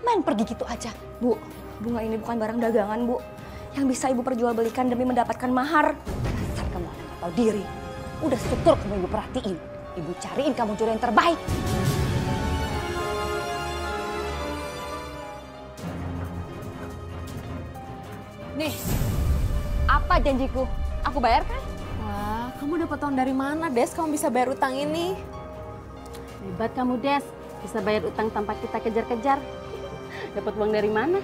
Main pergi gitu aja. Bu, bunga ini bukan barang dagangan, Bu. Yang bisa ibu perjualbelikan demi mendapatkan mahar. Dasar kamu anak gak tahu diri. Udah struktur kamu ibu perhatiin. Ibu cariin kamu jodoh yang terbaik. Nih, apa janjiku? Aku bayar kan? Wah, kamu dapat uang dari mana, Des? Kamu bisa bayar utang ini? Hebat kamu, Des. Bisa bayar utang tanpa kita kejar-kejar. Dapat uang dari mana?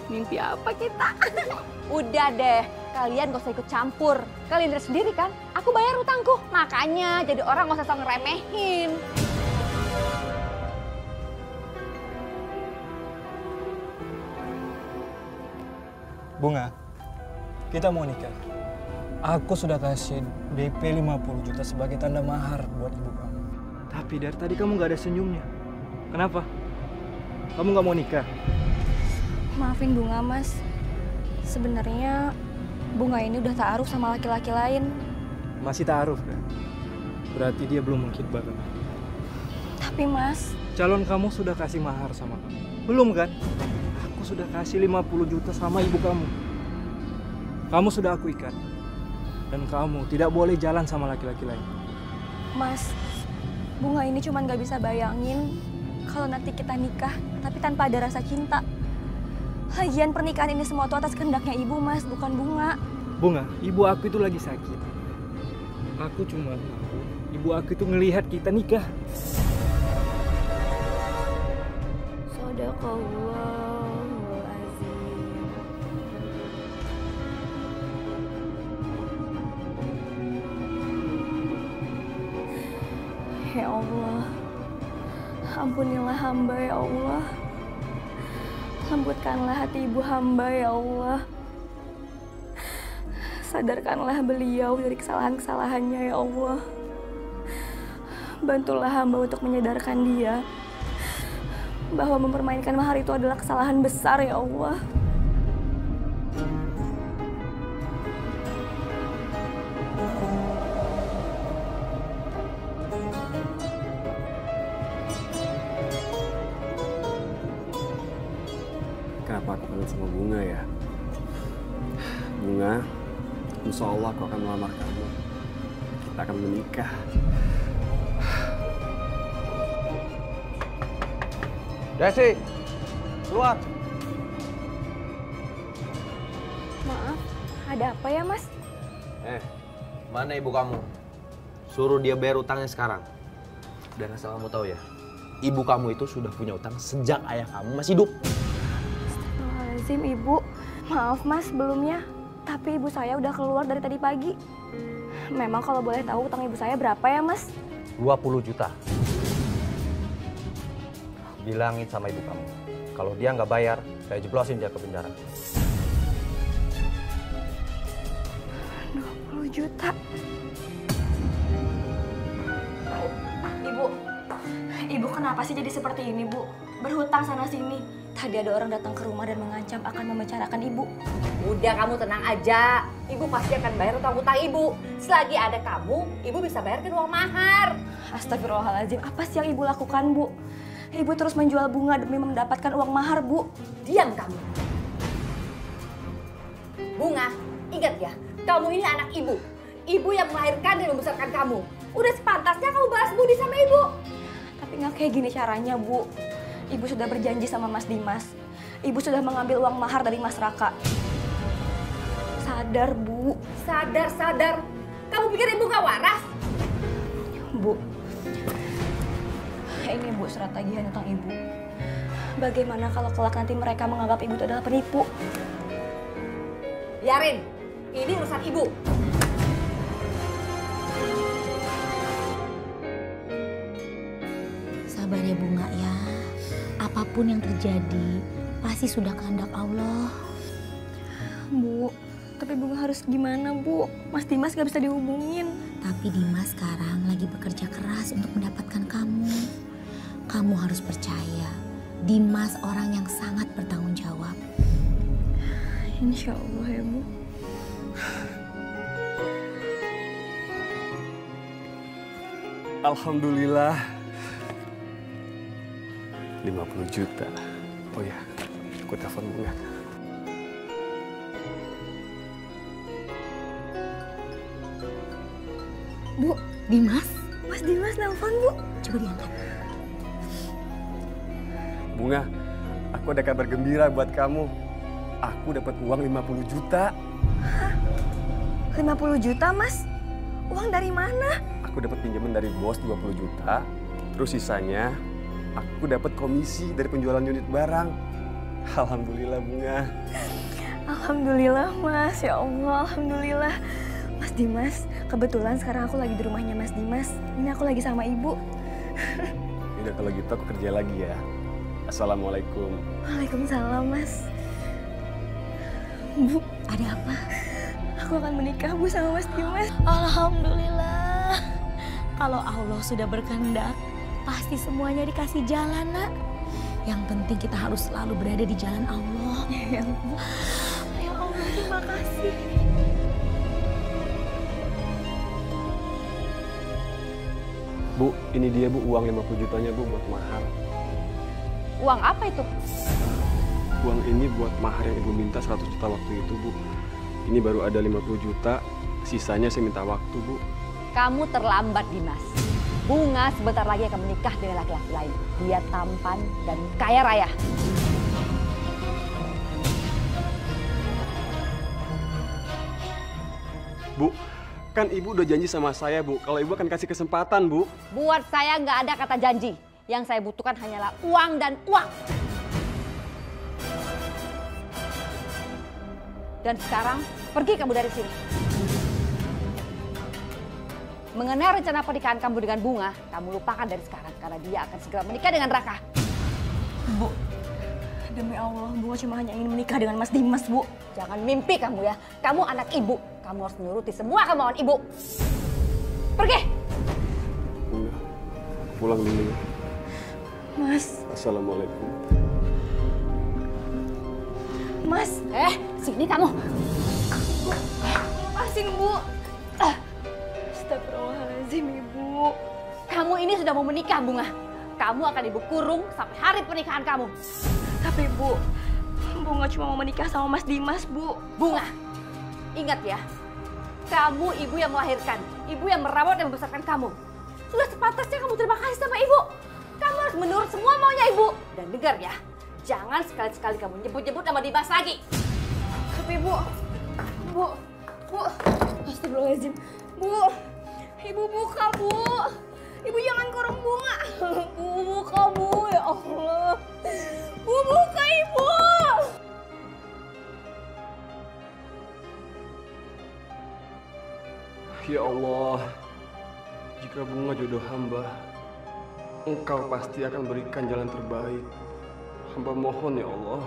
Mimpi apa kita? Udah deh, kalian gak usah ikut campur. Kalian lihat sendiri kan, aku bayar utangku. Makanya jadi orang gak usah sok ngeremehin. Bunga, kita mau nikah. Aku sudah kasih DP 50 juta sebagai tanda mahar buat ibu kamu. Tapi dari tadi kamu gak ada senyumnya. Kenapa? Kamu gak mau nikah? Maafin Bunga, Mas. Sebenarnya Bunga ini udah ta'aruf sama laki-laki lain. Masih ta'aruf kan? Berarti dia belum mengkhidbah kamu. Tapi Mas... Calon kamu sudah kasih mahar sama kamu. Belum kan? Aku sudah kasih 50 juta sama ibu kamu. Kamu sudah aku ikat. Dan kamu tidak boleh jalan sama laki-laki lain. Mas, Bunga ini cuma gak bisa bayangin kalau nanti kita nikah, tapi tanpa ada rasa cinta. Lagian pernikahan ini semua itu atas kehendaknya ibu, Mas, bukan Bunga. Bunga, ibu aku itu lagi sakit. Aku cuma mau ibu aku itu ngelihat kita nikah. Shadaqallahul-azim. Ya Allah, ampunilah hamba ya Allah. Lembutkanlah hati ibu hamba ya Allah. Sadarkanlah beliau dari kesalahan-kesalahannya ya Allah. Bantulah hamba untuk menyadarkan dia bahwa mempermainkan mahar itu adalah kesalahan besar ya Allah. Kenapa aku kenal sama Bunga ya? Bunga, insya Allah aku akan melamar kamu. Kita akan menikah. Desi, keluar. Maaf, ada apa ya Mas? Mana ibu kamu? Suruh dia bayar utangnya sekarang. Dan asal kamu tahu ya, ibu kamu itu sudah punya utang sejak ayah kamu masih hidup. Astagfirullahaladzim Ibu. Maaf Mas sebelumnya, tapi ibu saya udah keluar dari tadi pagi. Memang kalau boleh tahu utang ibu saya berapa ya Mas? 20 juta. Bilangin sama ibu kamu, kalau dia nggak bayar, saya jeblosin dia ke penjara. 20 juta. Ibu kenapa sih jadi seperti ini, Bu? Berhutang sana-sini. Tadi ada orang datang ke rumah dan mengancam akan membicarakan Ibu. Udah kamu tenang aja, Ibu pasti akan bayar utang-utang Ibu. Selagi ada kamu, Ibu bisa bayarkan uang mahar. Astagfirullahaladzim, apa sih yang Ibu lakukan, Bu? Ibu terus menjual bunga demi mendapatkan uang mahar, Bu. Diam kamu. Bunga, ingat ya, kamu ini anak Ibu. Ibu yang melahirkan dan membesarkan kamu. Udah sepantasnya kamu balas budi sama Ibu. Tapi nggak kayak gini caranya, Bu. Ibu sudah berjanji sama Mas Dimas. Ibu sudah mengambil uang mahar dari Mas Raka. Sadar, Bu. Sadar. Kamu pikir Ibu gak waras? Bu, ini Bu surat tagihan utang Ibu. Bagaimana kalau kelak nanti mereka menganggap Ibu itu adalah penipu? Biarin, ini urusan Ibu. Sabar ya Bunga ya. Apapun yang terjadi, pasti sudah kehendak Allah. Bu, tapi Bunga harus gimana, Bu? Mas Dimas gak bisa dihubungin. Tapi Dimas sekarang lagi bekerja keras untuk mendapatkan kamu. Kamu harus percaya, Dimas orang yang sangat bertanggung jawab. Insya Allah ya, Bu. Alhamdulillah. 50 juta. Oh ya, aku telepon Bunga. Bu, Dimas? Mas Dimas nelpon, Bu. Coba diangkat. Bunga, aku ada kabar gembira buat kamu. Aku dapat uang 50 juta. 50 juta, Mas? Uang dari mana? Aku dapat pinjaman dari bos 20 juta. Terus sisanya aku dapat komisi dari penjualan unit barang. Alhamdulillah, Bunga. Alhamdulillah, Mas. Ya Allah, alhamdulillah. Mas Dimas, kebetulan sekarang aku lagi di rumahnya Mas Dimas. Ini aku lagi sama Ibu. Udah kalau gitu aku kerja lagi ya. Assalamualaikum. Waalaikumsalam, Mas. Bu, Ada apa? aku akan menikah, Bu, sama Mas Dimas. Alhamdulillah. Kalau Allah sudah berkehendak, pasti semuanya dikasih jalan, Nak. Yang penting kita harus selalu berada di jalan Allah. Ya Allah. Ya Allah, terima kasih. Bu, ini dia Bu, uang 50 jutanya Bu buat mahar. Uang apa itu? Uang ini buat mahar yang Ibu minta 100 juta waktu itu, Bu. Ini baru ada 50 juta, sisanya saya minta waktu, Bu. Kamu terlambat, Dimas. Bunga sebentar lagi akan menikah dengan laki-laki lain. Dia tampan dan kaya raya. Bu, kan Ibu udah janji sama saya, Bu. Kalau Ibu akan kasih kesempatan, Bu. Buat saya nggak ada kata janji. Yang saya butuhkan hanyalah uang dan uang. Dan sekarang, pergi kamu dari sini. Mengenai rencana pernikahan kamu dengan Bunga, kamu lupakan dari sekarang. Karena dia akan segera menikah dengan Raka. Bu, demi Allah, Bunga cuma hanya ingin menikah dengan Mas Dimas, Bu. Jangan mimpi kamu ya. Kamu anak ibu. Kamu harus menuruti semua kemauan ibu. Pergi! Bunga, pulang dulu ya. Mas, Assalamualaikum. Mas. Sini kamu. Lepasin, Bu. Astagfirullahaladzim, Ibu. Kamu ini sudah mau menikah, Bunga. Kamu akan ibu kurung sampai hari pernikahan kamu. Tapi, Bu, Bunga cuma mau menikah sama Mas Dimas, Bu. Bunga, ingat ya. Kamu ibu yang melahirkan. Ibu yang merawat dan membesarkan kamu. Sudah sepantasnya kamu terima kasih sama ibu. Kamu harus menurut semua maunya ibu. Dan dengar ya, jangan sekali-sekali kamu nyebut-nyebut nama Dimas lagi. Tapi, Bu. Astagfirullahaladzim. Bu, Ibu buka, Bu. Ibu jangan kurung Bunga. Bu, buka, Bu. Ya Allah. Bu, buka, Ibu. Ya Allah, jika Bunga jodoh hamba, Engkau pasti akan berikan jalan terbaik. Hamba mohon ya Allah.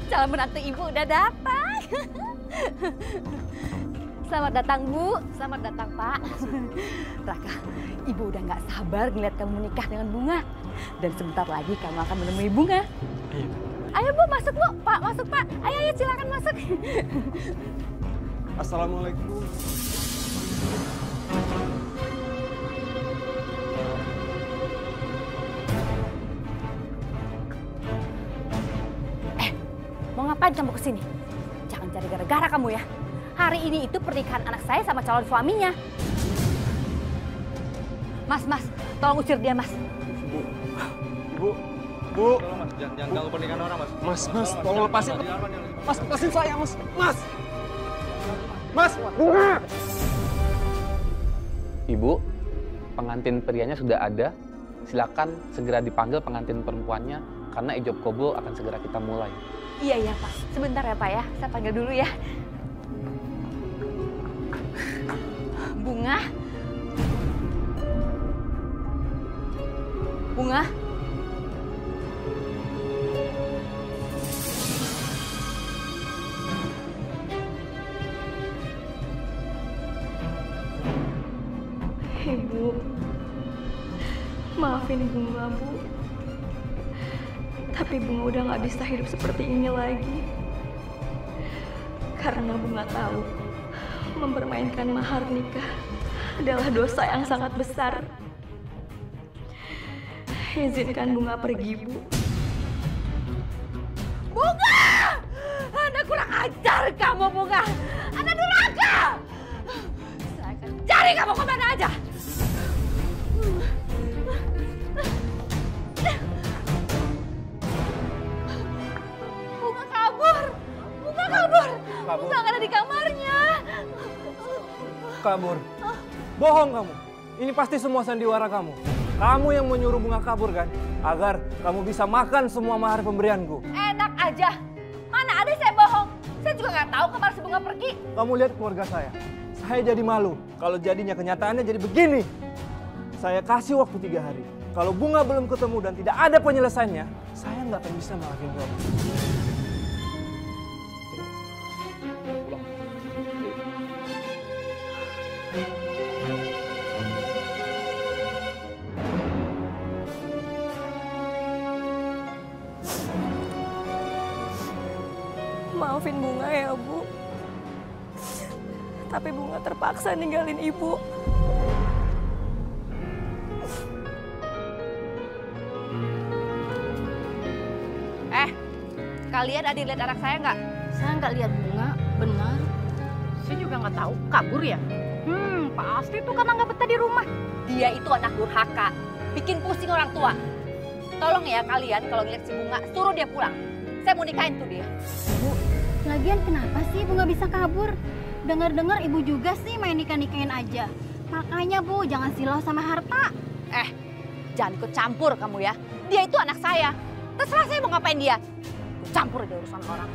Calon menantu ibu udah datang. Selamat datang, Bu. Selamat datang, Pak. Raka, ibu udah nggak sabar ngeliat kamu menikah dengan Bunga. Dan sebentar lagi kamu akan menemui Bunga. Iya. Ayo, Bu, masuk, Bu. Pak, masuk, Pak. Ayo, silakan masuk. Assalamualaikum. Mau ngapain kamu kesini? Jangan cari gara-gara kamu ya. Hari ini itu pernikahan anak saya sama calon suaminya. Mas, tolong usir dia, Mas. Bu. Tolong, Mas, jangan ganggu pernikahan orang, Mas. Mas, tolong lepasin. Mas, lepasin saya, Mas. Mas, Bunga. Ibu, pengantin prianya sudah ada. Silakan segera dipanggil pengantin perempuannya. karena ijab kabul akan segera kita mulai. Iya Pak, sebentar ya Pak ya, saya panggil dulu ya. Bunga? Bunga? Ibu, maafin Bunga, Bu. Tapi Bunga udah gak bisa hidup seperti ini lagi. Karena Bunga tahu, mempermainkan mahar nikah adalah dosa yang sangat besar. Izinkan Bunga pergi, Bu. Bunga! Anda kurang ajar kamu, Bunga! Anda durhaka! Saya akan cari kamu kemana aja! Bunga kabur! Bunga kabur! Bunga nggak ada di kamarnya! Kabur? Bohong kamu. Ini pasti semua sandiwara kamu. Kamu yang menyuruh Bunga kabur kan? Agar kamu bisa makan semua mahar pemberianku. Enak aja. Mana ada saya bohong. Saya juga nggak tahu kemana si Bunga pergi. Kamu lihat keluarga saya. Saya jadi malu. Kalau jadinya kenyataannya jadi begini. Saya kasih waktu 3 hari. Kalau Bunga belum ketemu dan tidak ada penyelesaiannya, saya nggak akan bisa maafin kamu. Maafin Bunga ya, Bu. Tapi Bunga terpaksa ninggalin Ibu. Kalian ada lihat anak saya nggak? Saya nggak lihat Bunga, benar. Saya juga nggak tahu, kabur ya? Pasti tuh karena nggak betah di rumah. Dia itu anak durhaka, bikin pusing orang tua. Tolong ya kalian kalau ngeliat si Bunga, suruh dia pulang. Saya mau nikahin tuh dia. Bu, lagian kenapa sih Ibu nggak bisa kabur? Dengar-dengar Ibu juga sih main nikah-nikahin aja. Makanya Bu, jangan silau sama harta. Jangan ikut campur kamu ya. Dia itu anak saya. Terserah saya mau ngapain dia. Campur aja urusan orang.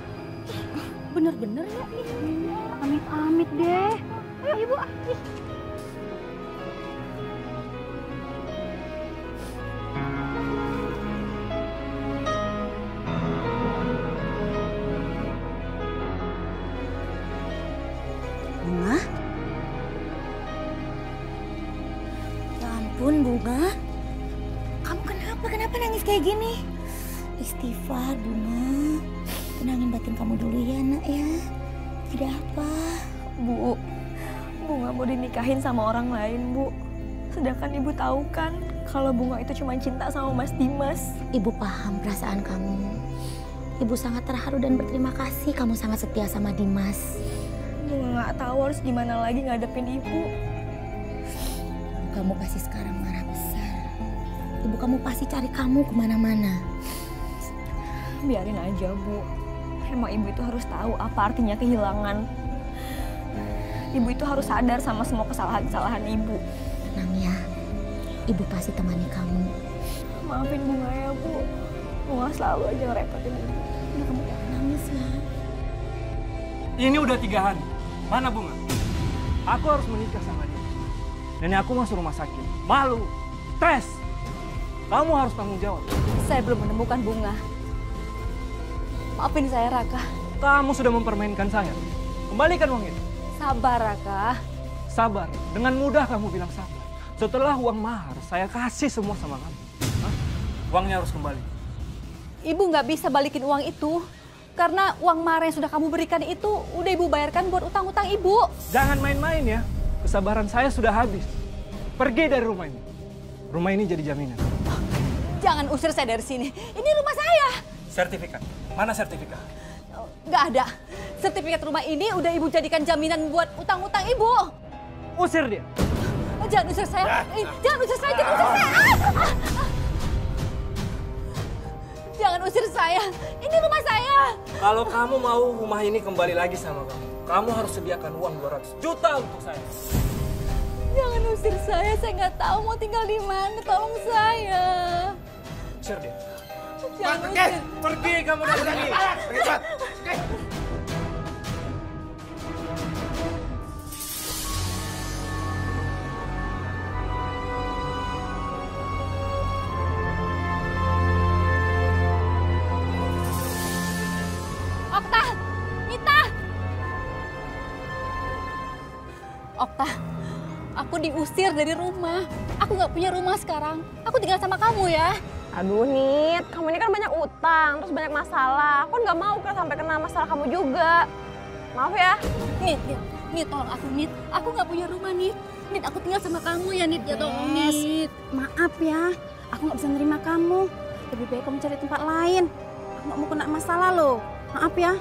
Bener-bener ya? Amit-amit deh. Ayo Ibu. Bunga? Ya ampun, Bunga. Kamu kenapa nangis kayak gini? Istighfar, Bunga. Tenangin batin kamu dulu ya, nak ya. Tidak apa. Bu, Bunga mau dinikahin sama orang lain, Bu. Sedangkan Ibu tahu kan kalau Bunga itu cuma cinta sama Mas Dimas. Ibu paham perasaan kamu. Ibu sangat terharu dan berterima kasih kamu sangat setia sama Dimas. Bunga nggak tahu harus gimana lagi ngadepin Ibu. Kamu pasti sekarang marah besar. Ibu kamu pasti cari kamu kemana-mana. Biarin aja, Bu. Emang Ibu itu harus tahu apa artinya kehilangan. Ibu itu harus sadar sama semua kesalahan-kesalahan Ibu. Tenang ya, Ibu pasti temani kamu. Maafin Bunga ya, Bu. Bunga selalu aja ngerepotin Ibu. Udah kamu jangan nangis ya. Ini udah 3 hari. Mana Bunga? Aku harus menikah sama dia. Nenek aku masuk rumah sakit. Malu, stres. Kamu harus tanggung jawab. Saya belum menemukan Bunga. Maafin saya, Raka. Kamu sudah mempermainkan saya. Kembalikan uang itu. Sabar, Raka. Sabar. Dengan mudah kamu bilang sabar. Setelah uang mahar, saya kasih semua sama kamu. Hah? Uangnya harus kembali. Ibu nggak bisa balikin uang itu. Karena uang mahar yang sudah kamu berikan itu udah Ibu bayarkan buat utang-utang Ibu. Jangan main-main ya. Kesabaran saya sudah habis. Pergi dari rumah ini. Rumah ini jadi jaminan. Jangan usir saya dari sini. Ini rumah saya. Sertifikat. Mana sertifikat? Nggak ada. Sertifikat rumah ini udah Ibu jadikan jaminan buat utang-utang Ibu. Usir dia. Jangan usir saya. Jangan usir saya. Jangan usir saya. Jangan usir saya. Ini rumah saya. Kalau kamu mau rumah ini kembali lagi sama kamu harus sediakan uang 200 juta untuk saya. Jangan usir saya nggak tahu mau tinggal di mana. Tolong saya. Usir dia. Pergi kamu dari sini. Pergi cepat. Okta! Mita! Okta, aku diusir dari rumah. Aku nggak punya rumah sekarang. Aku tinggal sama kamu ya. Aduh Nit, kamu ini kan banyak utang, terus banyak masalah. Aku nggak mau kan sampai kena masalah kamu juga. Maaf ya. Nit, tolong aku Nit. Aku nggak punya rumah Nit. Nit, aku tinggal sama kamu ya Nit. Ya tolong Nit. Maaf ya, aku nggak bisa nerima kamu. Lebih baik kamu cari tempat lain. Aku nggak mau kena masalah loh. Maaf ya.